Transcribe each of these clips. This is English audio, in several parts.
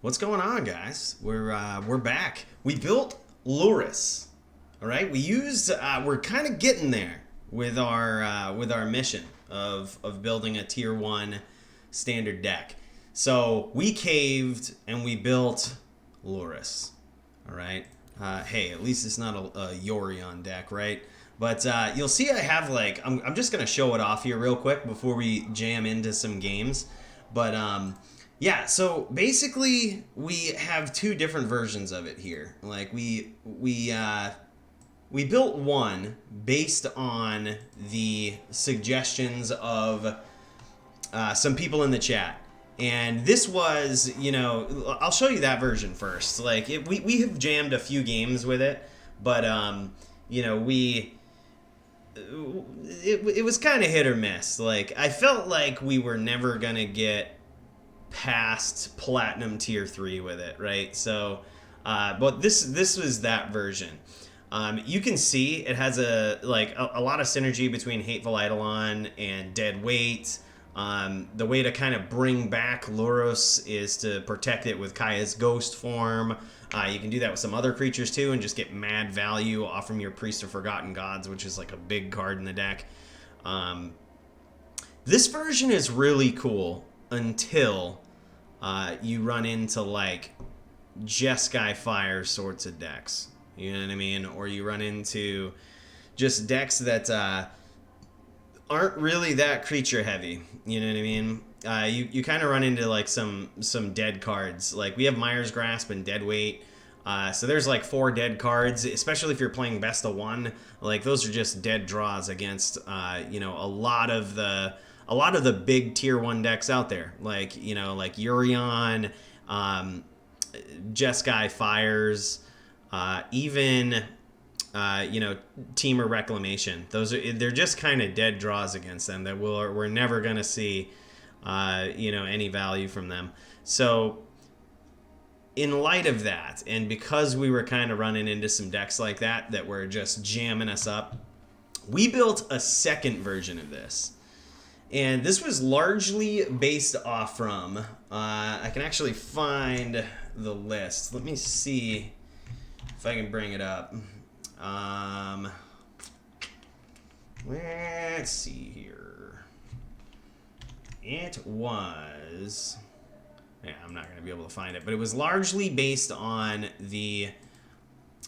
What's going on, guys? We're back. We built Lurrus. All right, we're kind of getting there with our mission of building a tier 1 standard deck. So we caved and we built Lurrus. All right. Hey, at least it's not a Yorion deck, right? But you'll see I have I'm just gonna show it off here real quick before we jam into some games. But yeah, so basically we have two different versions of it here. We built one based on the suggestions of some people in the chat. And this was, I'll show you that version first. We have jammed a few games with it, but it was kind of hit or miss. I felt like we were never gonna get past platinum tier 3 with it, right? So but this was that version. You can see it has a lot of synergy between Hateful Eidolon and Dead Weight. The way to kind of bring back Lurrus is to protect it with Kaya's ghost form. You can do that with some other creatures too and just get mad value off from your Priest of Forgotten Gods, which is like a big card in the deck. This version is really cool until you run into Jeskai Fire sorts of decks. You know what I mean? Or you run into just decks that aren't really that creature heavy. You know what I mean? You kind of run into some dead cards. We have Mire's Grasp and Dead Weight. So there's 4 dead cards, especially if you're playing best of 1. Those are just dead draws against a lot of the big tier 1 decks out there. Yorion, Jeskai Fires, even Temur Reclamation. They're just kind of dead draws against them that we're never gonna see any value from them. So in light of that, and because we were kind of running into some decks like that were just jamming us up, we built a second version of this. And this was largely based off from, I can actually find the list. Let me see if I can bring it up. Let's see here. It was... Yeah, I'm not going to be able to find it. But it was largely based on the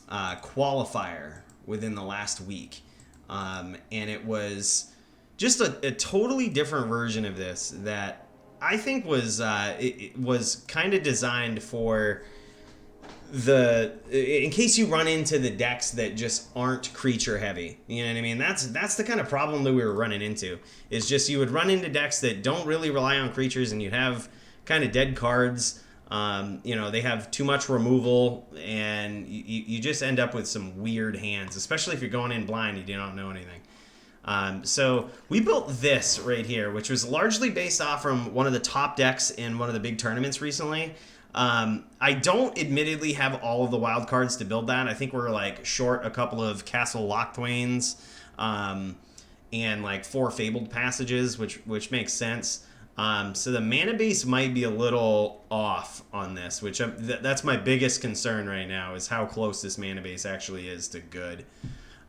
qualifier within the last week. And it was just a totally different version of this that I think was it was kind of designed for in case you run into the decks that just aren't creature heavy. You know what I mean? That's the kind of problem that we were running into. Is just you would run into decks that don't really rely on creatures, and you'd have kind of dead cards. They have too much removal, and you just end up with some weird hands, especially if you're going in blind and you don't know anything. So we built this right here, which was largely based off from one of the top decks in one of the big tournaments recently. I don't admittedly have all of the wild cards to build that. I think we're short a couple of Castle Locthwains, and 4 Fabled Passages, which makes sense. So the mana base might be a little off on this, which that's my biggest concern right now, is how close this mana base actually is to good.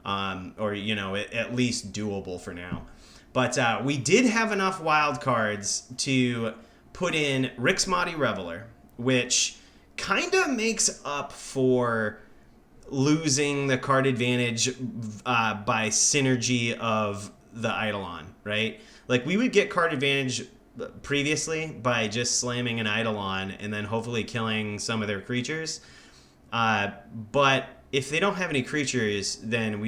Or at least doable for now. But we did have enough wild cards to put in Rixmati Reveler, which kind of makes up for losing the card advantage by synergy of the Eidolon, right? We would get card advantage previously by just slamming an Eidolon and then hopefully killing some of their creatures. But if they don't have any creatures, then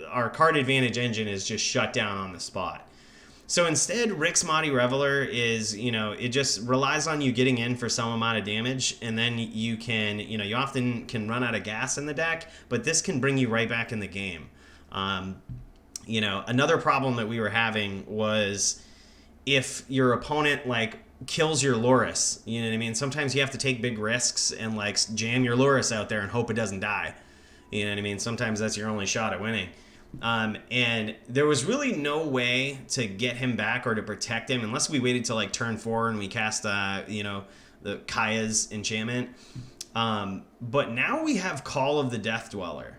our card advantage engine is just shut down on the spot. So instead, Rixmati Reveler is, it just relies on you getting in for some amount of damage, and then you can, you often can run out of gas in the deck, but this can bring you right back in the game. Another problem that we were having was if your opponent, kills your Lurrus, you know what I mean? Sometimes you have to take big risks and, jam your Lurrus out there and hope it doesn't die. You know what I mean? Sometimes that's your only shot at winning. And there was really no way to get him back or to protect him unless we waited till like turn 4 and we cast, the Kaya's enchantment. But now we have Call of the Death Dweller,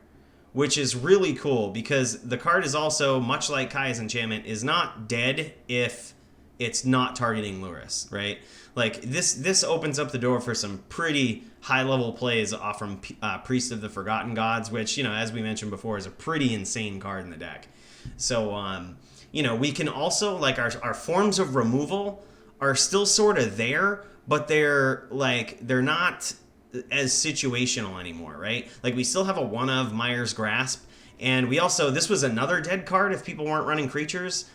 which is really cool because the card is also, much like Kaya's enchantment, is not dead if it's not targeting Lurrus, right? Like, this opens up the door for some pretty high-level plays off from Priest of the Forgotten Gods, which, as we mentioned before, is a pretty insane card in the deck. So, we can also, like, our forms of removal are still sort of there, but they're not as situational anymore, right? Like, we still have a one of Mire's Grasp, and we also, this was another dead card if people weren't running creatures,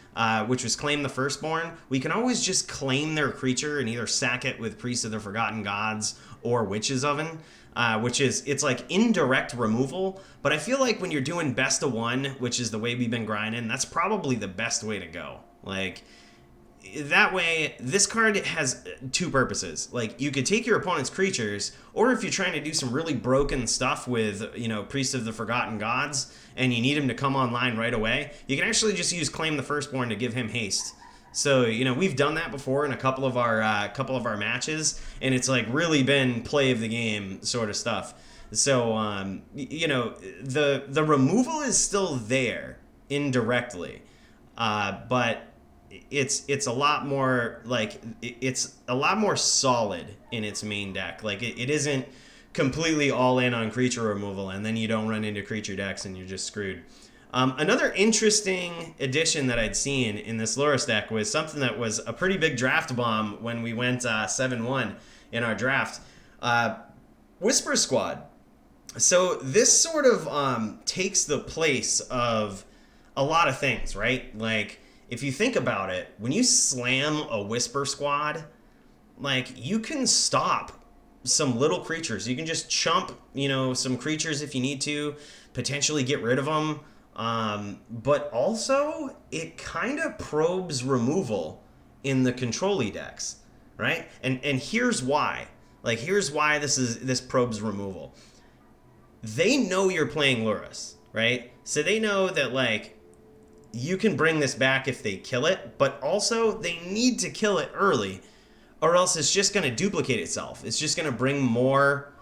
which was Claim the Firstborn. We can always just claim their creature and either sack it with Priest of the Forgotten Gods or Witch's Oven, it's like indirect removal, but I feel like when you're doing best of one, which is the way we've been grinding, that's probably the best way to go. Like, that way, this card has two purposes. Like, you could take your opponent's creatures, or if you're trying to do some really broken stuff with, Priest of the Forgotten Gods, and you need him to come online right away, you can actually just use Claim the Firstborn to give him haste. So, we've done that before in a couple of our matches, and it's like really been play of the game sort of stuff. So, the removal is still there indirectly, but it's a lot more it's a lot more solid in its main deck. Like, it isn't completely all in on creature removal and then you don't run into creature decks and you're just screwed. Another interesting addition that I'd seen in this Lurrus deck was something that was a pretty big draft bomb when we went 7-1 in our draft. Whisper Squad. So this sort of takes the place of a lot of things, right? Like, if you think about it, when you slam a Whisper Squad, like, you can stop some little creatures. You can just chump, some creatures if you need to, potentially get rid of them. But also, it kind of probes removal in the control-y decks, right? And here's why. Like, here's why this probes removal. They know you're playing Lurrus, right? So they know that, like, you can bring this back if they kill it, but also they need to kill it early, or else it's just going to duplicate itself. It's just going to bring more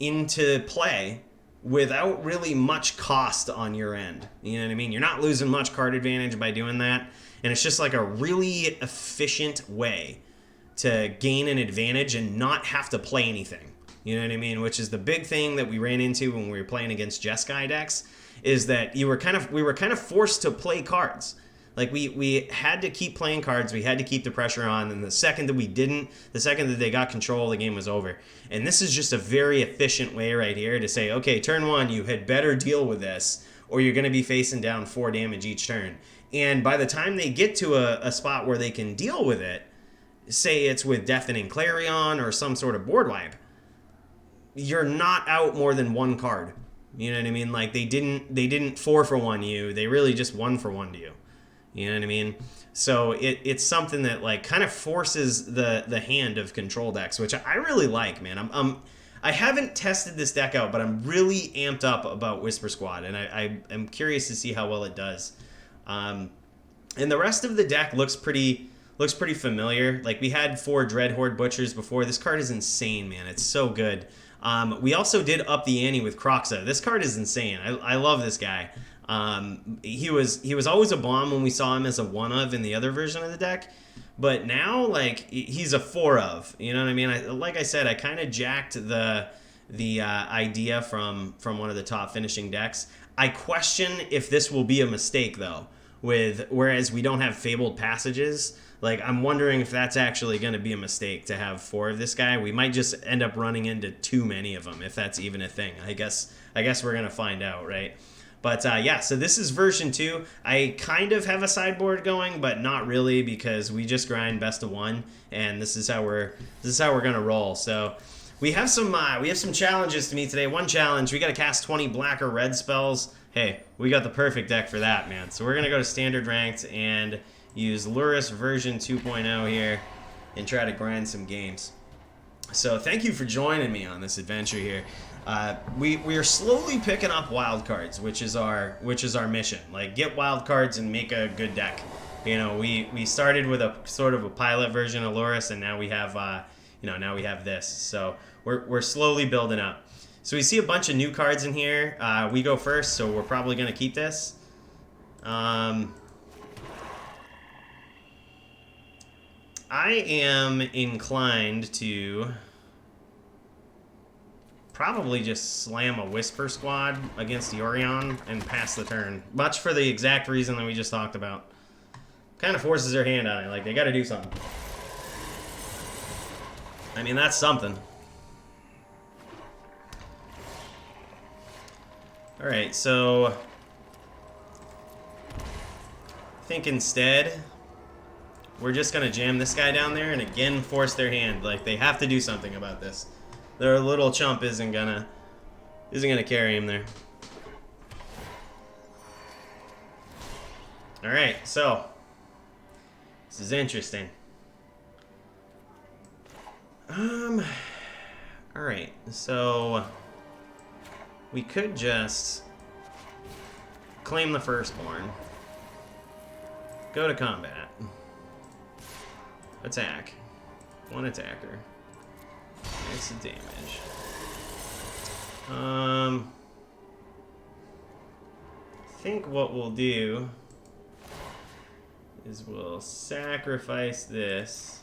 into play without really much cost on your end. You know what I mean? You're not losing much card advantage by doing that, and it's just like a really efficient way to gain an advantage and not have to play anything. You know what I mean? Which is the big thing that we ran into when we were playing against Jeskai decks, is that we were kind of forced to play cards. Like, we had to keep playing cards, we had to keep the pressure on, and the second that they got control, the game was over. And this is just a very efficient way right here to say, okay, turn 1, you had better deal with this, or you're going to be facing down 4 damage each turn. And by the time they get to a spot where they can deal with it, say it's with Deafening Clarion or some sort of board wipe, you're not out more than 1 card. You know what I mean? Like, they didn't 4-for-1 you. They really just 1-for-1 you. You know what I mean? So it's something that, like, kind of forces the hand of control decks, which I really like, man. I haven't tested this deck out, but I'm really amped up about Whisper Squad, and I'm curious to see how well it does. And the rest of the deck looks pretty familiar. Like, we had 4 Dreadhorde Butchers before. This card is insane, man. It's so good. We also did up the ante with Croxa. This card is insane. I love this guy. He was always a bomb when we saw him as a 1-of in the other version of the deck, but now, like, he's a 4-of. You know what I mean? Like I said, I kind of jacked the idea from one of the top finishing decks. I question if this will be a mistake, though. Whereas we don't have Fabled Passages, like, I'm wondering if that's actually going to be a mistake to have 4 of this guy. We might just end up running into too many of them, if that's even a thing. I guess we're going to find out, right? But yeah, so this is version 2. I kind of have a sideboard going, but not really, because we just grind best of 1, and this is how we're going to roll. So we have some challenges to meet today. One challenge, we got to cast 20 black or red spells. Hey, we got the perfect deck for that, man. So we're going to go to standard ranked and use Lurrus version 2.0 here and try to grind some games. So thank you for joining me on this adventure here. We are slowly picking up wild cards, which is our mission. Like, get wild cards and make a good deck. You know, we started with a sort of a pilot version of Lurrus, and now we have now we have this. So we're slowly building up. So we see a bunch of new cards in here. We go first, so we're probably gonna keep this. I am inclined to probably just slam a Whisper Squad against the Orion and pass the turn. Much for the exact reason that we just talked about. Kind of forces their hand on it. Like, they gotta do something. I mean, that's something. Alright, so I think instead we're just gonna jam this guy down there and again force their hand. Like, they have to do something about this. Their little chump isn't gonna carry him there. Alright, so this is interesting. Alright, so we could just claim the firstborn. Go to combat. Attack. One attacker. Makes the damage. I think what we'll do is we'll sacrifice this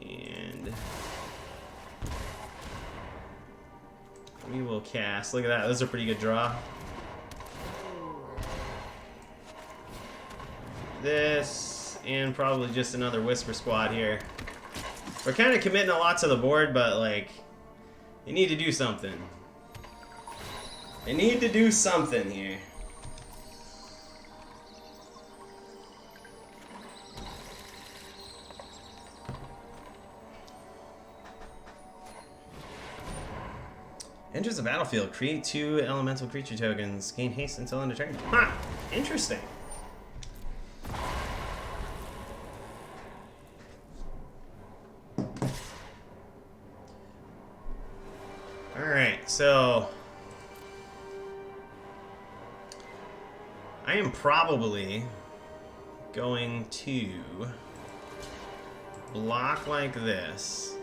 and we will cast. Look at that. That was a pretty good draw. This and probably just another Whisper Squad here. We're kind of committing a lot to the board, but, like, you need to do something. You need to do something here. Enters the battlefield. Create 2 elemental creature tokens. Gain haste until end of turn. Huh. Interesting. Alright, so I am probably going to block like this.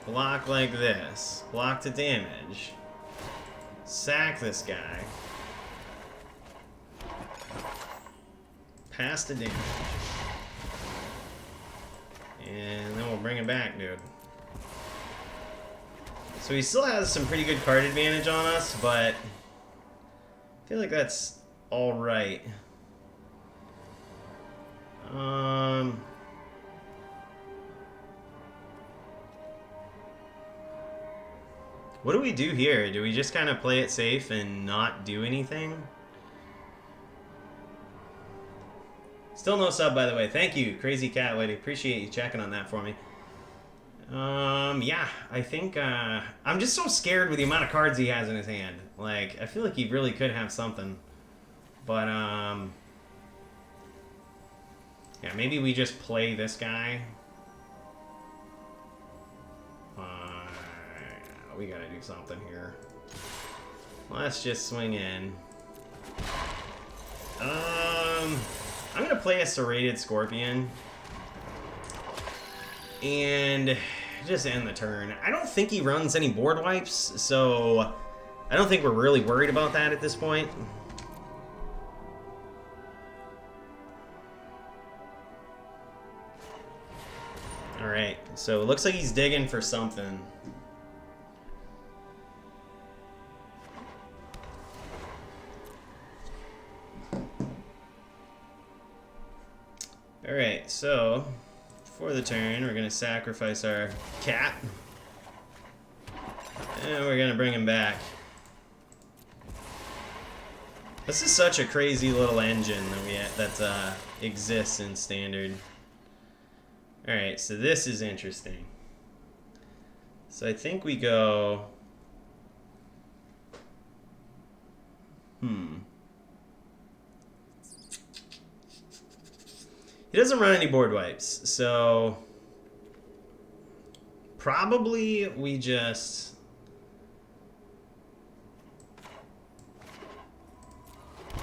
Block like this. Block to damage. Sack this guy. Pass the damage. And then we'll bring it back, dude. So he still has some pretty good card advantage on us, but I feel like that's alright. What do we do here? Do we just kind of play it safe and not do anything? Still no sub, by the way. Thank you, Crazy Cat Lady. Appreciate you checking on that for me. Yeah, I think, I'm just so scared with the amount of cards he has in his hand. Like, I feel like he really could have something. But, yeah, maybe we just play this guy. We gotta do something here. Let's just swing in. I'm gonna play a Serrated Scorpion. And just end the turn. I don't think he runs any board wipes, so I don't think we're really worried about that at this point. Alright, so it looks like he's digging for something. Alright, so for the turn, we're going to sacrifice our cat. And we're going to bring him back. This is such a crazy little engine that exists in Standard. Alright, so this is interesting. So I think we go... He doesn't run any board wipes, so Probably we just...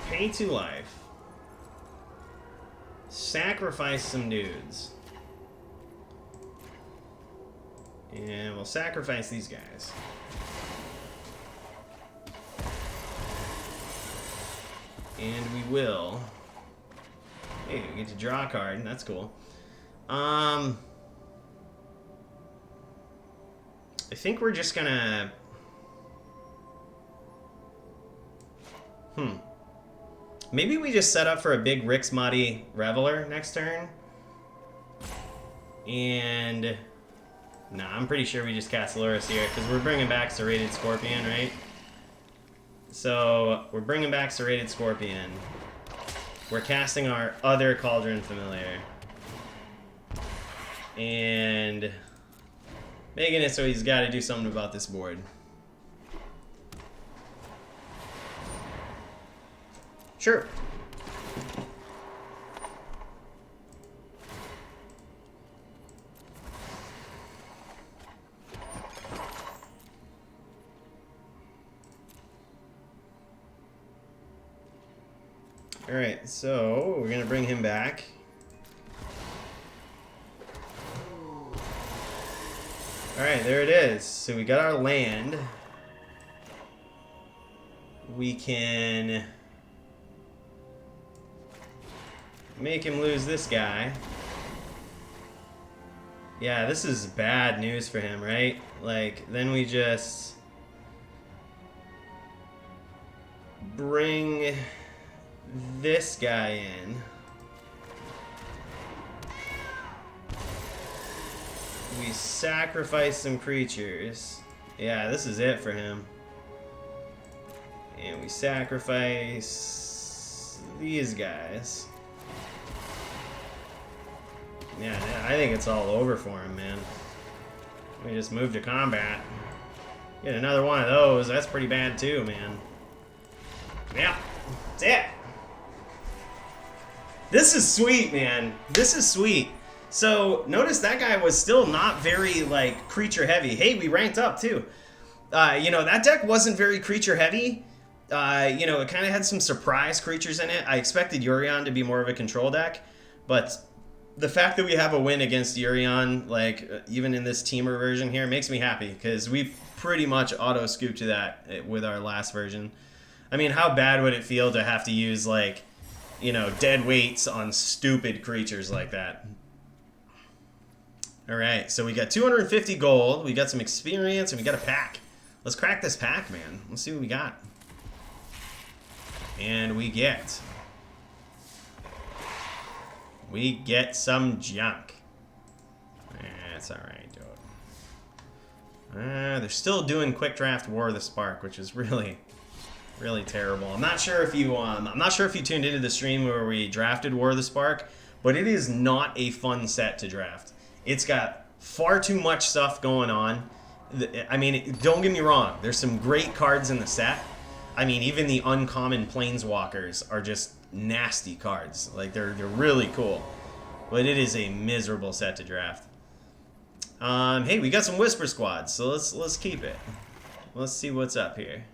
pay 2 life. Sacrifice some dudes. And we'll sacrifice these guys. And we will... Hey, we get to draw a card. That's cool. I think we're just gonna... Maybe we just set up for a big Rixmati Reveler next turn. And... Nah, I'm pretty sure we just cast Lurrus here, because we're bringing back Serrated Scorpion, right? So, we're bringing back Serrated Scorpion. We're casting our other Cauldron Familiar. And... making it so he's got to do something about this board. Sure. Alright, so we're going to bring him back. Alright, there it is. So we got our land. We can make him lose this guy. Yeah, this is bad news for him, right? Like, then we just bring this guy in. We sacrifice some creatures. Yeah, this is it for him. And we sacrifice these guys. Yeah, I think it's all over for him, man. We just move to combat. Get another one of those. That's pretty bad too, man. Yeah, that's it. This is sweet, man. This is sweet. So, notice that guy was still not very, like, creature heavy. Hey, we ranked up, too. You know, that deck wasn't very creature heavy. You know, it kind of had some surprise creatures in it. I expected Yorion to be more of a control deck. But the fact that we have a win against Yorion, like, even in this teamer version here, makes me happy. Because we pretty much auto-scooped that with our last version. I mean, how bad would it feel to have to use, like, you know, dead weights on stupid creatures like that? Alright, so we got 250 gold, we got some experience, and we got a pack. Let's crack this pack, man. Let's see what we got. And we get some junk. That's alright, dude. They're still doing Quick Draft War of the Spark, which is really terrible. I'm not sure if you tuned into the stream where we drafted War of the Spark, but it is not a fun set to draft. It's got far too much stuff going on. I mean, don't get me wrong. There's some great cards in the set. I mean, even the uncommon Planeswalkers are just nasty cards. Like, they're really cool. But it is a miserable set to draft. Hey, we got some Whisper Squads, so let's keep it. Let's see what's up here.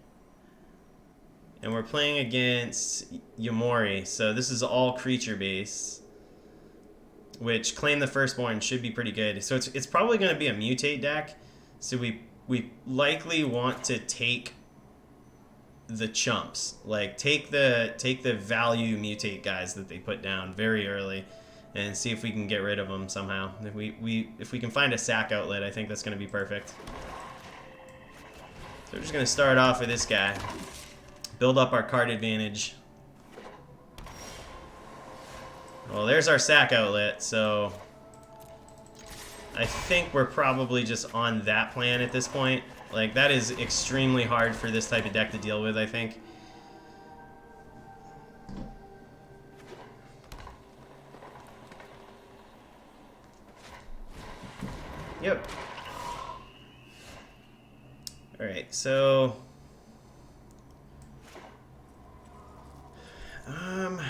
And we're playing against Yamori, so this is all creature-based. Which Claim the Firstborn should be pretty good. So it's probably going to be a mutate deck. So we likely want to take the chumps. Like take the value mutate guys that they put down very early, and see if we can get rid of them somehow. If we can find a sack outlet, I think that's going to be perfect. So we're just going to start off with this guy. Build up our card advantage. Well, there's our sack outlet, so I think we're probably just on that plan at this point. Like, that is extremely hard for this type of deck to deal with, I think. Yep. Alright, so... I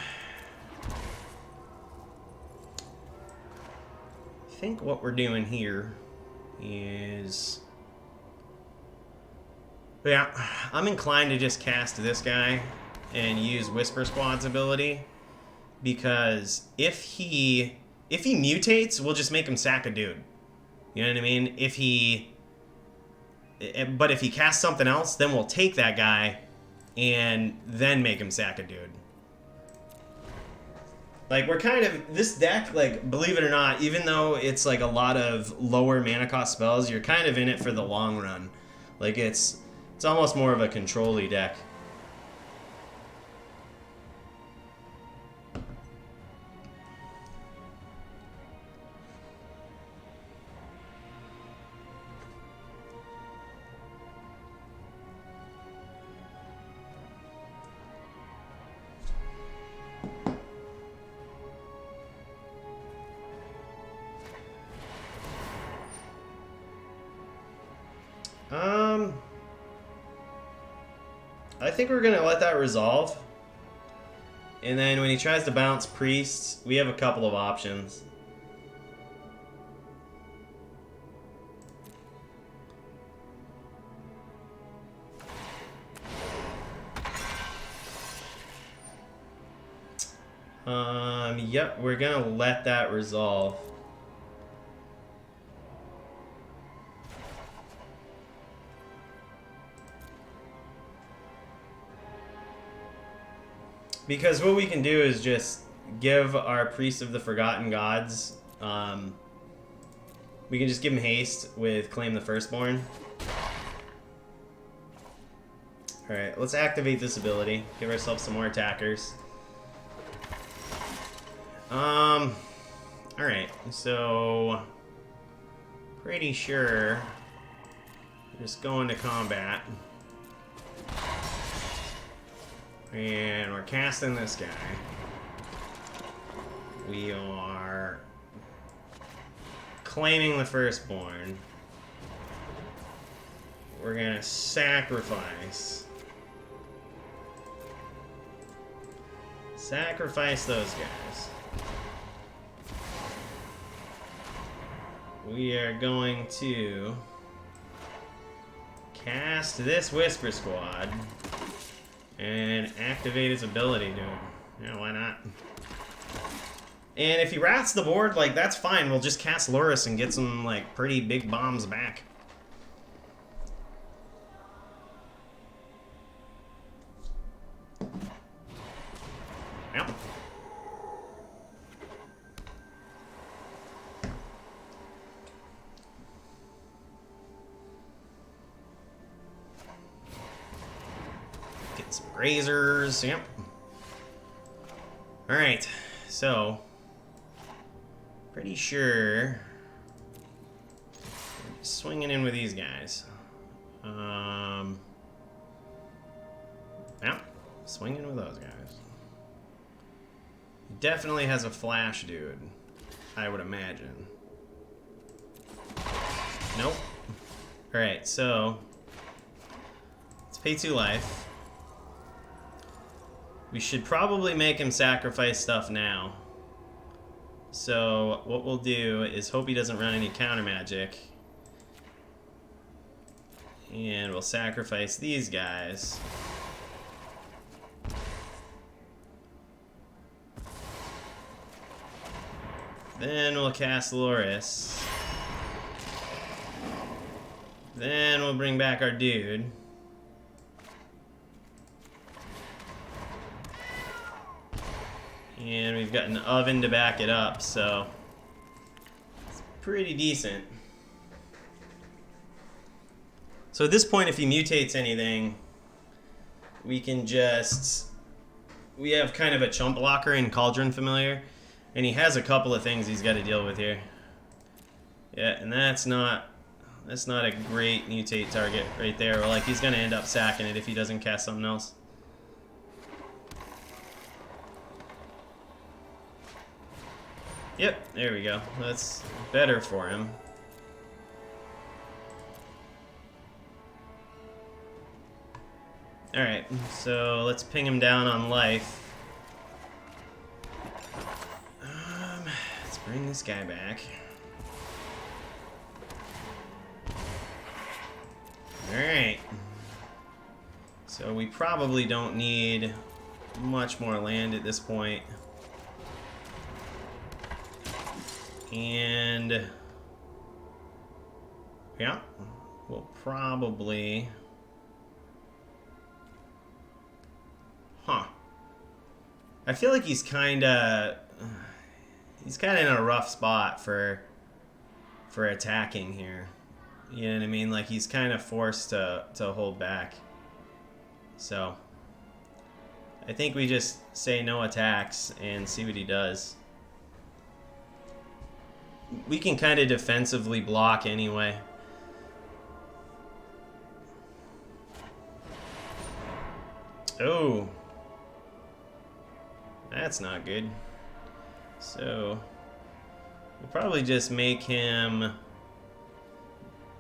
think what we're doing here is... But yeah, I'm inclined to just cast this guy and use Whisper Squad's ability, because if he mutates, we'll just make him sack a dude. You know what I mean? But if he casts something else, then we'll take that guy and then make him sack a dude. Like, we're kind of, this deck, like, believe it or not, even though it's like a lot of lower mana cost spells, you're kind of in it for the long run. Like, it's almost more of a control-y deck. I think we're going to let that resolve. And then when he tries to bounce Priest, we have a couple of options. Yep, we're going to let that resolve. Because what we can do is just give our Priest of the Forgotten Gods, we can just give him haste with Claim the Firstborn. Alright, let's activate this ability. Give ourselves some more attackers. Alright, so... Pretty sure... We're just going to combat. And we're casting this guy. We are claiming the Firstborn. We're gonna sacrifice. Sacrifice those guys. We are going to cast this Whisper Squad and activate his ability, dude. Yeah, why not? And if he rats the board, like, that's fine. We'll just cast Lurrus and get some, like, pretty big bombs back. Yep. Get some razors. Yep. Alright, so pretty sure swinging in with these guys. Yeah, swinging with those guys. Definitely has a flash, dude. I would imagine. Nope. Alright, so let's pay 2 life. We should probably make him sacrifice stuff now. So what we'll do is hope he doesn't run any counter magic. And we'll sacrifice these guys. Then we'll cast Lurrus. Then we'll bring back our dude. And we've got an oven to back it up, so it's pretty decent. So at this point, if he mutates anything, we can just... We have kind of a chump blocker in Cauldron Familiar, and he has a couple of things he's got to deal with here. Yeah, and that's not a great mutate target right there. Or like, he's going to end up sacking it if he doesn't cast something else. Yep, there we go. That's better for him. Alright, so let's ping him down on life. Let's bring this guy back. So we probably don't need much more land at this point. And yeah, we'll probably... Huh. I feel like he's kind of in a rough spot for attacking here. You know what I mean? Like, he's kind of forced to hold back. So I think we just say no attacks and see what he does. We can kind of defensively block anyway. Oh, that's not good. So we'll probably just make him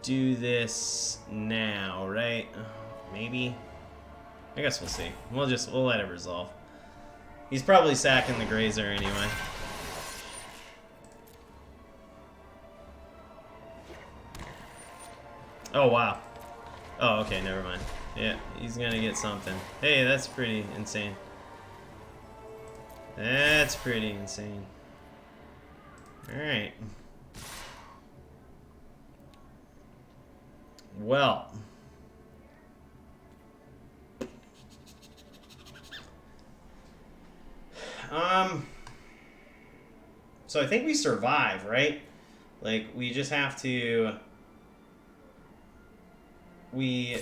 do this now, right? Maybe. I guess we'll see. We'll let it resolve. He's probably sacking the grazer anyway. Oh, wow. Oh, okay, never mind. Yeah, he's gonna get something. Hey, that's pretty insane. That's pretty insane. Alright. Well. So I think we survive, right? Like, we just have to... We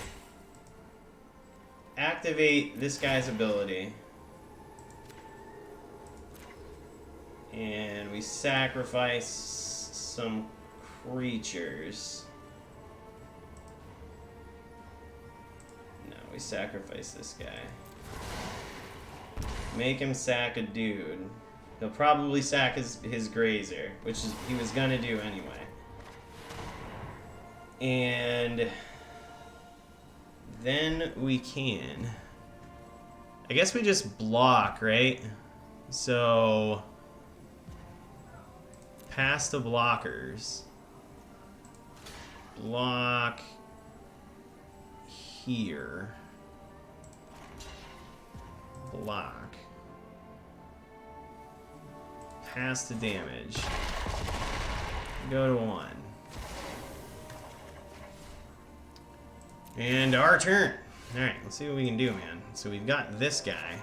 activate this guy's ability. And we sacrifice some creatures. No, we sacrifice this guy. Make him sack a dude. He'll probably sack his grazer, which is he was gonna do anyway. And then we can... I guess we just block, right? So... Pass the blockers. Block... here. Block. Pass the damage. Go to 1. And our turn. Alright, let's see what we can do, man. So we've got this guy.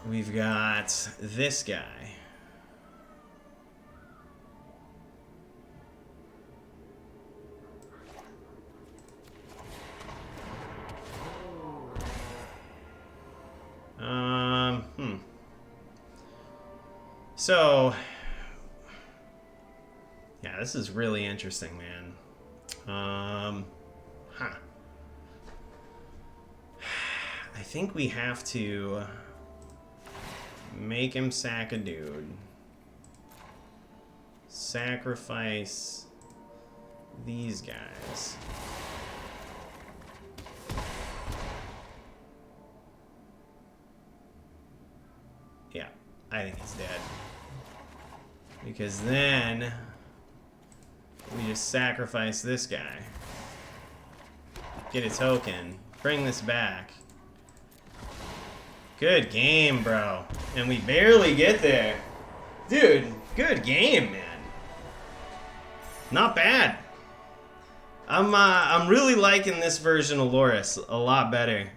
We've got this guy. So, yeah, this is really interesting, man. I think we have to make him sack a dude. Sacrifice these guys. Yeah, I think he's dead. Because then we just sacrifice this guy. Get a token. Bring this back. Good game, bro. And we barely get there. Dude, good game, man. Not bad. I'm really liking this version of Lurrus a lot better.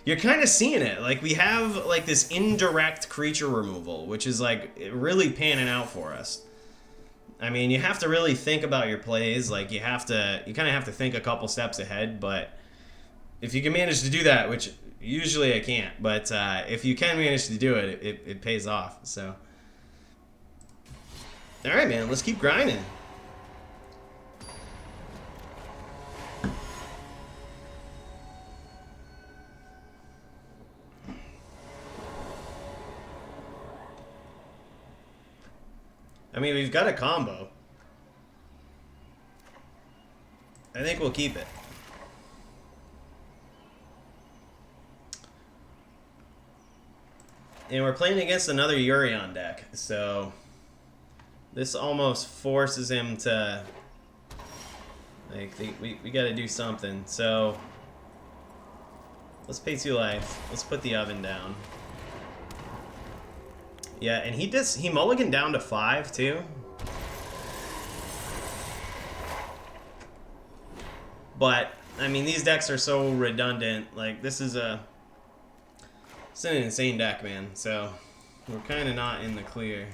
You're kind of seeing it. Like, we have like this indirect creature removal, which is like really panning out for us. I mean, you have to really think about your plays. Like, you kind of have to think a couple steps ahead. But if you can manage to do that, which usually I can't, but if you can manage to do it, it pays off. So, all right, man, let's keep grinding. I mean, we've got a combo. I think we'll keep it. And we're playing against another Yorion deck, so this almost forces him to Like, we gotta do something. So, let's pay 2 life. Let's put the oven down. Yeah, and he mulliganed down to 5, too. But, I mean, these decks are so redundant. Like, it's an insane deck, man. So, we're kind of not in the clear.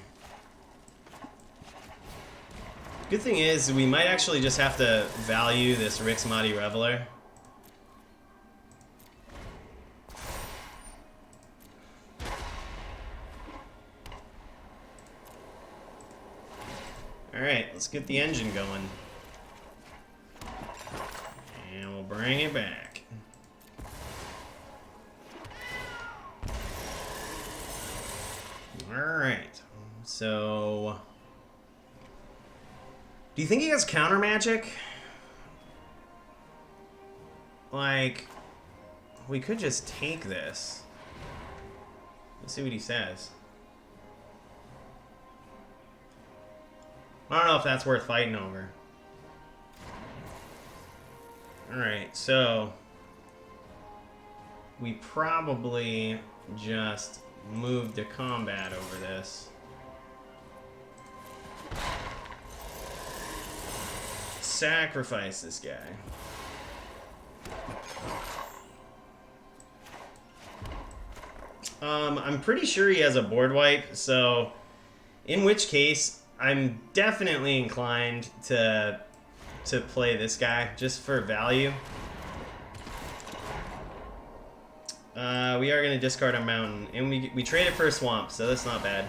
Good thing is, we might actually just have to value this Rix Mahdi Reveler. Alright, let's get the engine going. And we'll bring it back. Alright, so... do you think he has counter magic? Like, we could just take this. Let's see what he says. I don't know if that's worth fighting over. Alright, so we probably just move to combat over this. Sacrifice this guy. I'm pretty sure he has a board wipe, so in which case I'm definitely inclined to play this guy just for value. We are gonna discard a mountain, and we traded for a swamp, so that's not bad.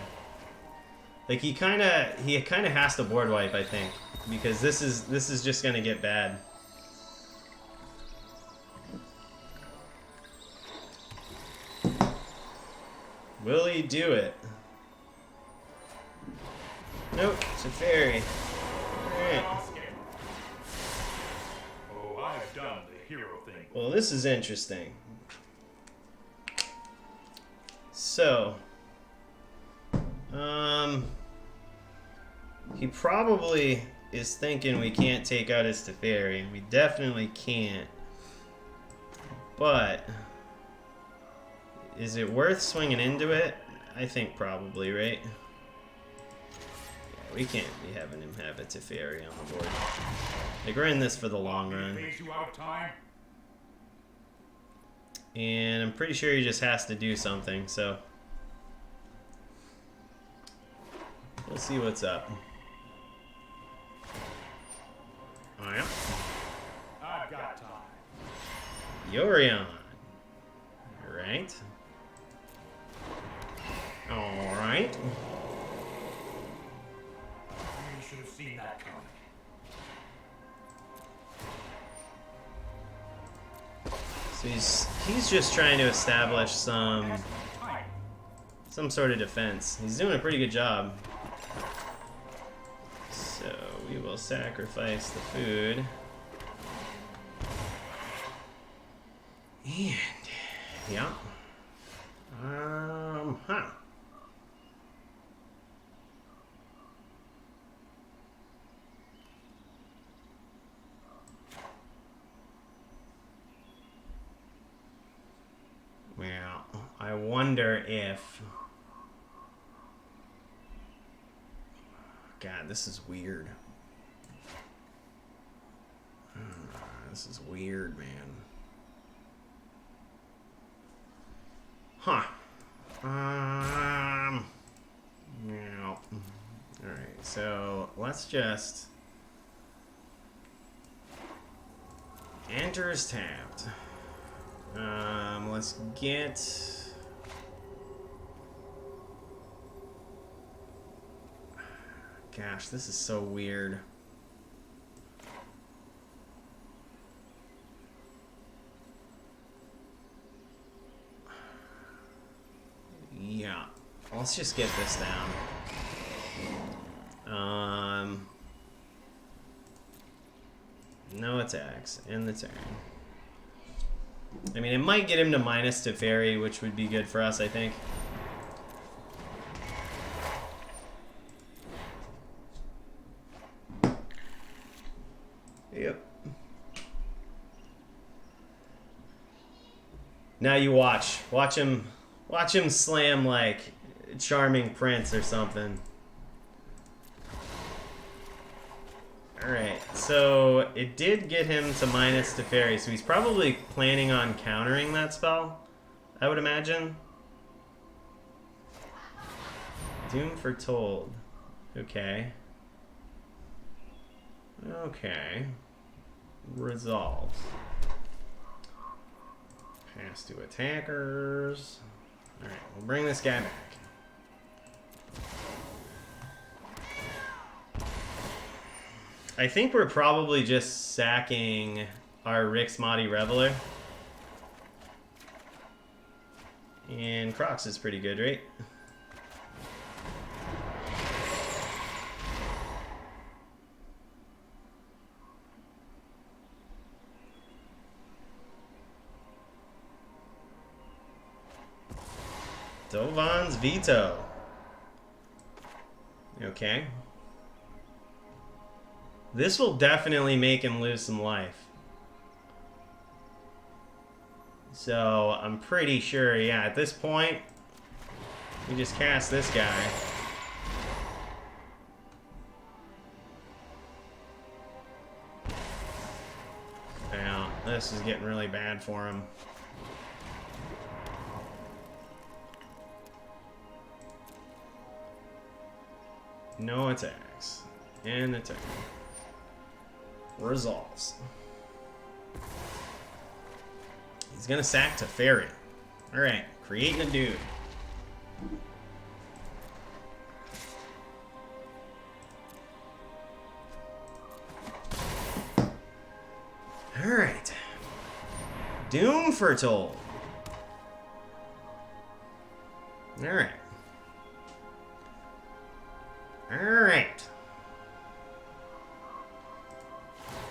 Like he kind of has to board wipe, I think, because this is just gonna get bad. Will he do it? Nope, it's a fairy. Alright. Oh, I've done the hero thing. Well, this is interesting. So, he probably is thinking we can't take out his Teferi. We definitely can't. But, is it worth swinging into it? I think probably, right? Yeah, we can't be having him have a Teferi on the board. Like, we're in this for the long run. And I'm pretty sure he just has to do something, so we'll see what's up. Oh yeah. I've got time. Yorion. Alright. Alright. You should have seen that coming. So he's just trying to establish some sort of defense. He's doing a pretty good job. So we will sacrifice the food. And yeah. Huh. Well, I wonder if... God, this is weird. This is weird, man. Huh. Yeah. Alright, so let's just... Enters tapped. Let's get... Gosh, this is so weird. Yeah. Let's just get this down. No attacks. End the turn. I mean, it might get him to minus Teferi, which would be good for us, I think. Yep. Now you watch. Watch him slam like Charming Prince or something. Alright, so it did get him to minus to fairy, so he's probably planning on countering that spell, I would imagine. Doom foretold. Okay. Okay. Resolves. Pass to attackers. Alright, we'll bring this guy back. I think we're probably just sacking our Rixmati Reveler. And Crocs is pretty good, right? Dovan's Veto. Okay. This will definitely make him lose some life. So, I'm pretty sure, yeah, at this point, we just cast this guy. Now, this is getting really bad for him. No attacks. And attack. Resolves. He's gonna sack to fairy. Alright, creating a dude. Alright. Doom foretold. Alright. Alright.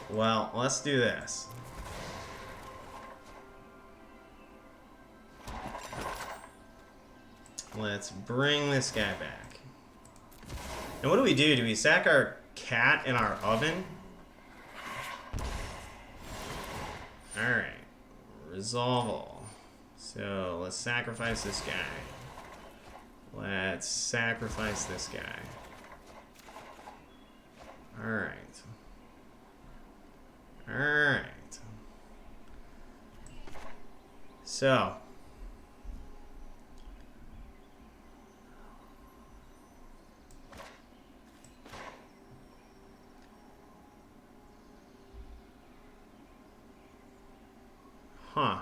Well, let's do this. Let's bring this guy back. And what do we do? Do we sack our cat in our oven? Alright. Resolve all. So, let's sacrifice this guy. Let's sacrifice this guy. Alright. Alright. So. Huh.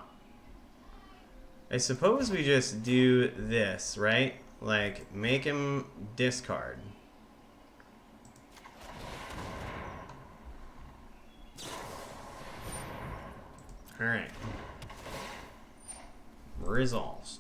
I suppose we just do this, right? Like, make him discard. Alright. Resolves.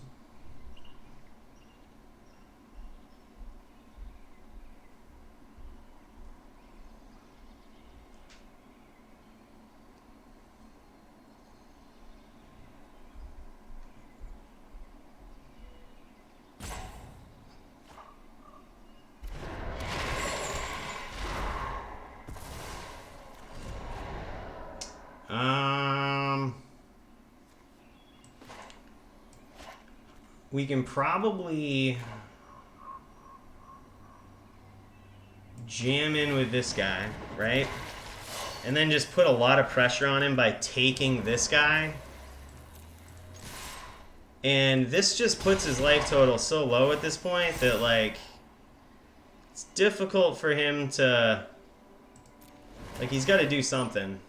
We can probably jam in with this guy, right? And then just put a lot of pressure on him by taking this guy. And this just puts his life total so low at this point that, like, it's difficult for him to... Like, he's got to do something.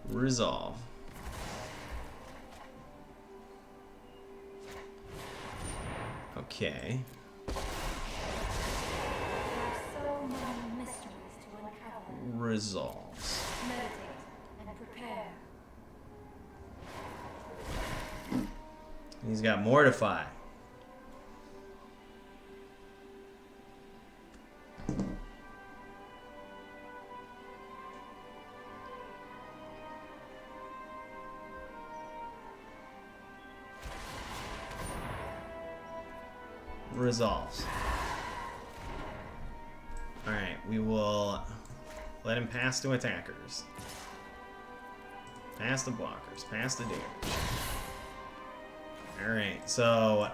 Resolve. Okay. There are so many mysteries to uncover. Resolves. Meditate and prepare. He's got Mortify. Resolves. Alright, we will Let him pass to attackers. Pass the blockers. Pass the damage. Alright, so...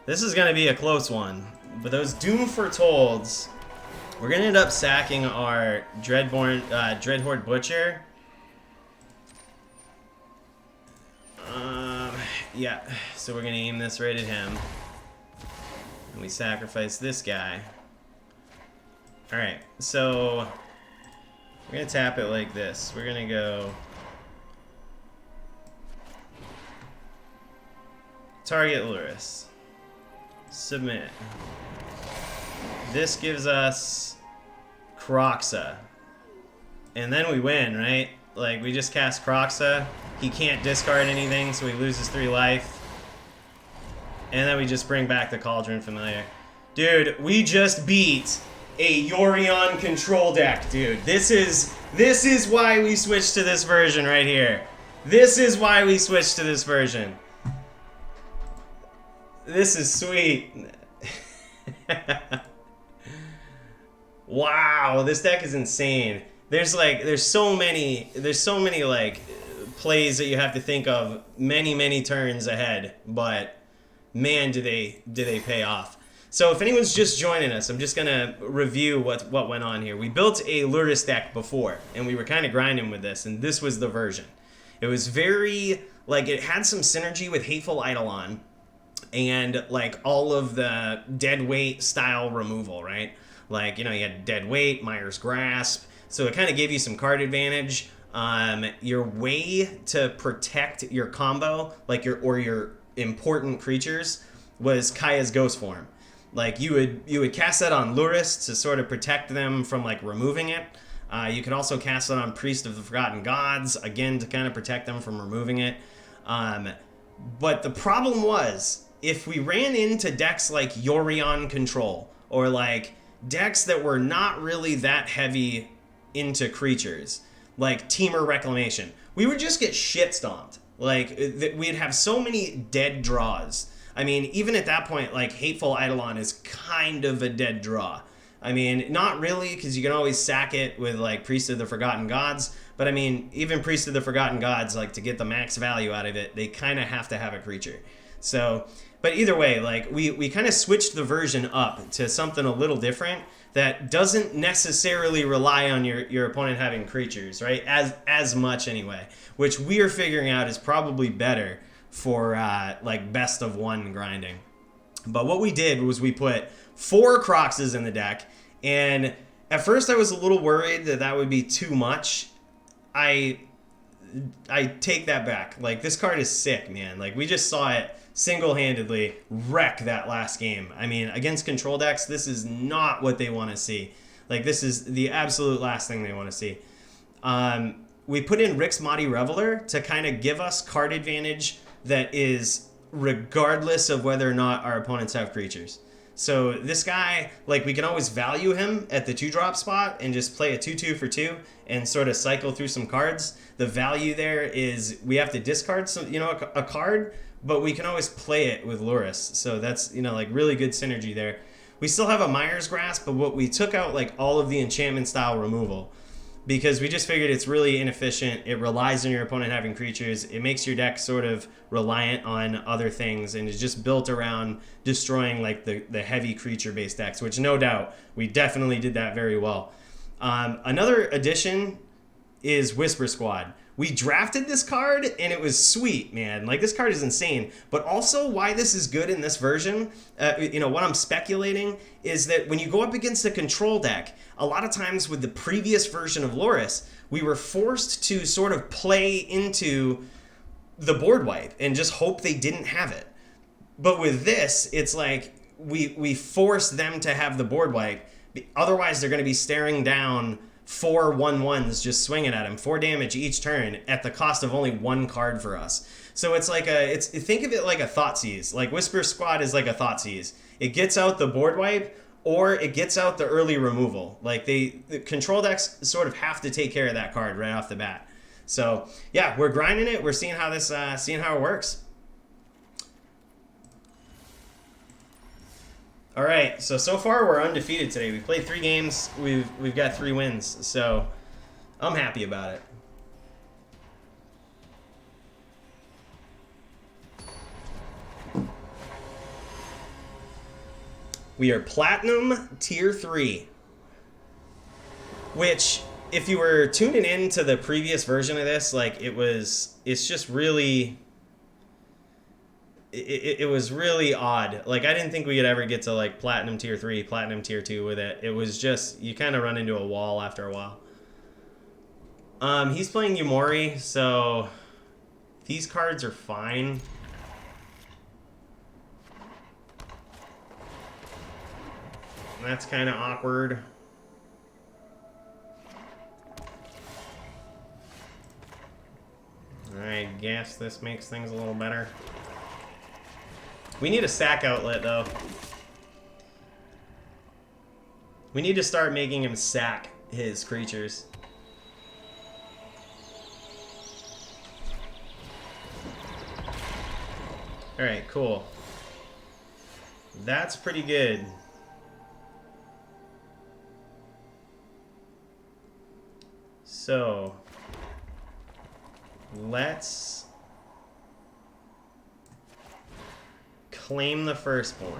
this is going to be a close one. But those Doom Foretolds... we're going to end up sacking our Dreadhorde Butcher. Yeah, so we're going to aim this right at him. And we sacrifice this guy. Alright, so... we're going to tap it like this. We're going to go... target Lurrus. Submit. This gives us Croxa. And then we win, right? Like, we just cast Croxa. He can't discard anything, so he loses 3 life. And then we just bring back the Cauldron Familiar. Dude, we just beat a Yorion control deck, dude. This is why we switched to this version right here. This is why we switched to this version. This is sweet. Wow, this deck is insane. There's so many like plays that you have to think of many turns ahead, but man, do they pay off. So if anyone's just joining us, I'm just gonna review what went on here. We built a Lurrus deck before, and we were kind of grinding with this, and this was the version. It was very like, it had some synergy with Hateful Eidolon and like all of the dead weight style removal, right? Like, you know, you had dead weight, Myers Grasp, so it kind of gave you some card advantage. Your way to protect your combo, like your important creatures, was Kaya's Ghost Form. Like, you would cast that on Lurrus to sort of protect them from like removing it. You could also cast it on Priest of the Forgotten Gods, again to kind of protect them from removing it. But the problem was, if we ran into decks like Yorion Control, or like decks that were not really that heavy into creatures, like Temur Reclamation, we would just get shit stomped. Like, we'd have so many dead draws. I mean, even at that point, like, Hateful Eidolon is kind of a dead draw. I mean, not really, because you can always sack it with, like, Priest of the Forgotten Gods. But, I mean, even Priest of the Forgotten Gods, like, to get the max value out of it, they kind of have to have a creature. So, but either way, like, we kind of switched the version up to something a little different that doesn't necessarily rely on your opponent having creatures, right? As much, anyway. Which we are figuring out is probably better for, like, best of one grinding. But what we did was we put 4 Croxes in the deck, and at first I was a little worried that would be too much. I take that back. Like, this card is sick, man. Like, we just saw it single-handedly wreck that last game. I mean, against control decks, this is not what they want to see. Like, this is the absolute last thing they want to see. We put in Rix Maadi Reveler to kind of give us card advantage that is regardless of whether or not our opponents have creatures. So this guy, like, we can always value him at the 2-drop spot and just play a 2/2 for 2 and sort of cycle through some cards. The value there is we have to discard some, a card, but we can always play it with Lurrus. So that's, like, really good synergy there. We still have a Myers Grasp, but what we took out, like, all of the enchantment style removal, because we just figured it's really inefficient. It relies on your opponent having creatures. It makes your deck sort of reliant on other things, and is just built around destroying, like, the heavy creature-based decks, which no doubt we definitely did that very well. Another addition is Whisper Squad. We drafted this card, and it was sweet, man. Like, this card is insane. But also, why this is good in this version, what I'm speculating is that when you go up against a control deck, a lot of times with the previous version of Lurrus, we were forced to sort of play into the board wipe and just hope they didn't have it. But with this, it's like we force them to have the board wipe. Otherwise, they're going to be staring down 4 1/1s just swinging at him, 4 damage each turn at the cost of only 1 card for us. So it's like think of it like a Thoughtseize. Like, Whisper Squad is like a Thoughtseize. It gets out the board wipe, or it gets out the early removal. Like, the control decks sort of have to take care of that card right off the bat. So yeah, we're grinding it. We're seeing how seeing how it works. All right, so far we're undefeated today. We played 3 games. We've got 3 wins, so I'm happy about it. We are Platinum Tier 3, which, if you were tuning in to the previous version of this, like, it's just really... It was really odd. Like, I didn't think we could ever get to, like, Platinum Tier 3, Platinum Tier 2 with it. It was just, you kind of run into a wall after a while. He's playing Yumori, so these cards are fine. That's kind of awkward. I guess this makes things a little better. We need a sack outlet, though. We need to start making him sack his creatures. Alright, cool. That's pretty good. So, let's claim the firstborn.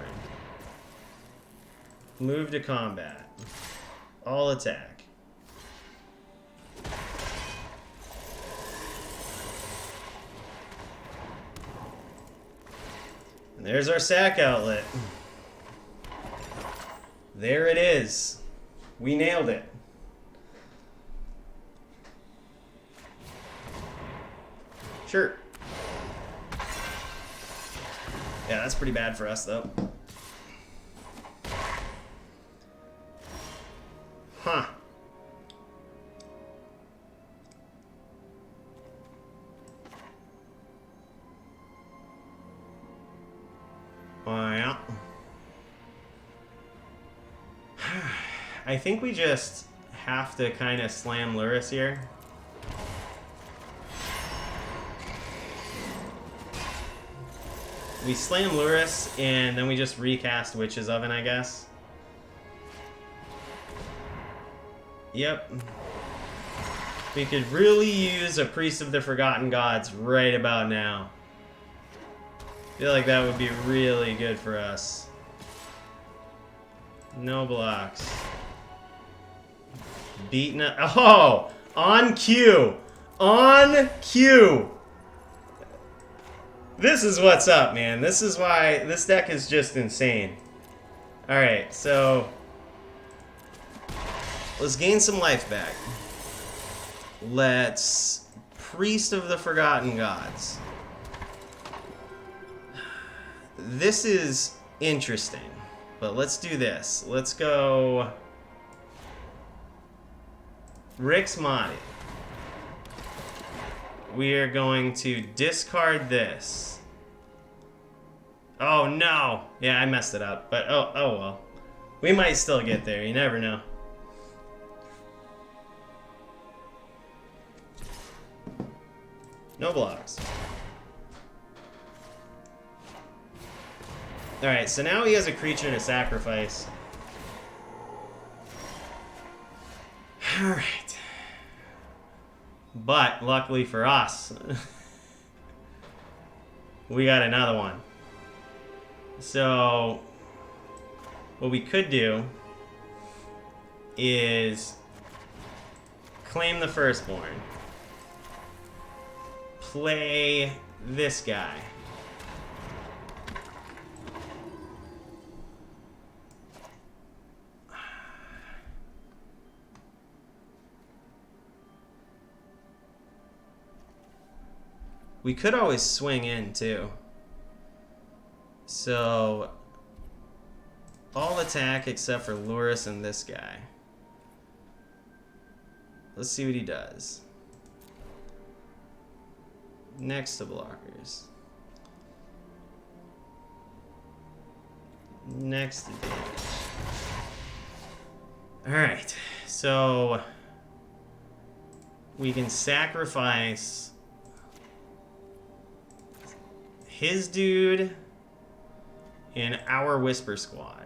Move to combat. All attack. And there's our sack outlet. There it is. We nailed it. Sure. Yeah, that's pretty bad for us, though. Huh. Oh, yeah. I think we just have to kind of slam Lurrus here. We slam Lurrus, and then we just recast Witch's Oven, I guess. Yep. We could really use a Priest of the Forgotten Gods right about now. I feel like that would be really good for us. No blocks. Beaten up. Oh! On cue! On cue! This is what's up, man. This is why this deck is just insane. Alright, so let's gain some life back. Let's Priest of the Forgotten Gods. This is interesting, but let's do this. Let's go Rix Madi. We are going to discard this. Oh no! Yeah, I messed it up, but oh well. We might still get there, you never know. No blocks. Alright, so now he has a creature to sacrifice. Alright. But, luckily for us, we got another one. So, what we could do is claim the firstborn. Play this guy. We could always swing in, too. So, all attack except for Lurrus and this guy. Let's see what he does. Next to blockers. Next to damage. Alright, so we can sacrifice his dude and our Whisper Squad.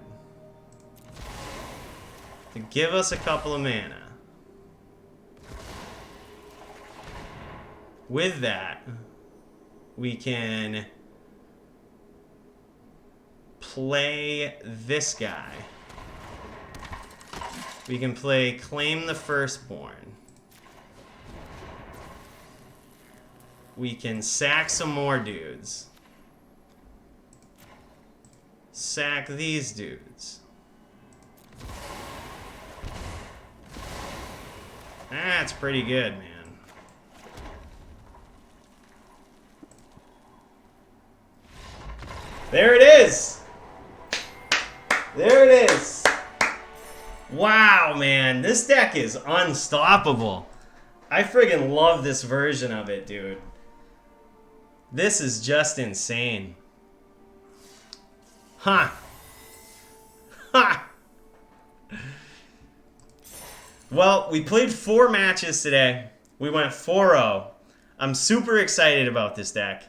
to give us a couple of mana. With that, we can play this guy. We can play Claim the Firstborn. We can sack some more dudes. Sack these dudes. That's pretty good, man. There it is! There it is! Wow, man. This deck is unstoppable. I friggin' love this version of it, dude. This is just insane. Huh. Ha! Well, we played 4 matches today. We went 4-0. I'm super excited about this deck.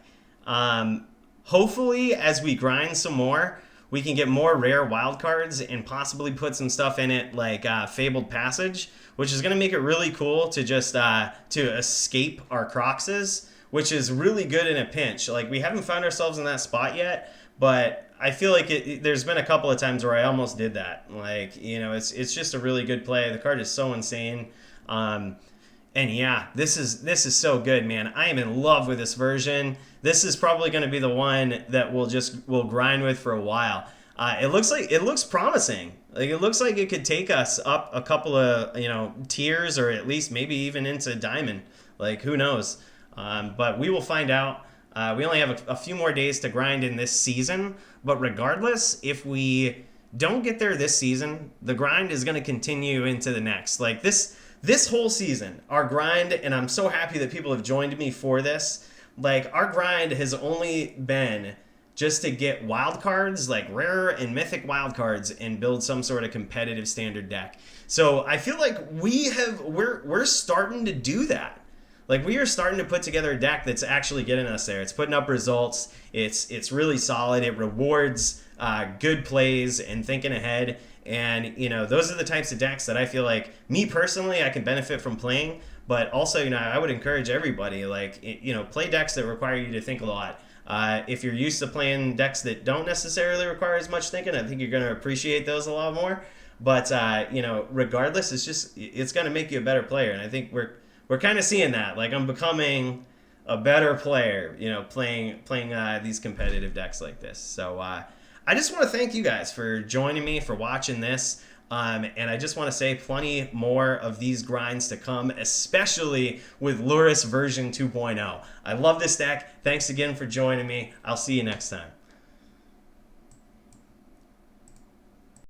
Hopefully, as we grind some more, we can get more rare wild cards and possibly put some stuff in it like Fabled Passage, which is going to make it really cool to just to escape our Croxes, which is really good in a pinch. Like, we haven't found ourselves in that spot yet, but I feel like there's been a couple of times where I almost did that. Like, you know, it's just a really good play. The card is so insane. And yeah, this is so good, man. I am in love with this version. This is probably going to be the one that we'll grind with for a while. It looks promising. Like, it looks like it could take us up a couple of, you know, tiers, or at least maybe even into Diamond. Like, who knows? But we will find out. We only have a few more days to grind in this season, but regardless, if we don't get there this season, the grind is going to continue into the next. Like, this whole season, our grind, and I'm so happy that people have joined me for this, like, our grind has only been just to get wild cards, like rare and mythic wild cards, and build some sort of competitive standard deck. So I feel like we're starting to do that. Like, we are starting to put together a deck that's actually getting us there. It's putting up results. It's really solid. It rewards good plays and thinking ahead. And, you know, those are the types of decks that I feel like, me personally, I can benefit from playing. But also, you know, I would encourage everybody, like, you know, play decks that require you to think a lot. If you're used to playing decks that don't necessarily require as much thinking, I think you're going to appreciate those a lot more. But, you know, regardless, it's going to make you a better player. And I think we're kind of seeing that. Like, I'm becoming a better player, you know, playing these competitive decks like this. So I just want to thank you guys for joining me, for watching this. And I just want to say plenty more of these grinds to come, especially with Lurrus version 2.0. I love this deck. Thanks again for joining me. I'll see you next time.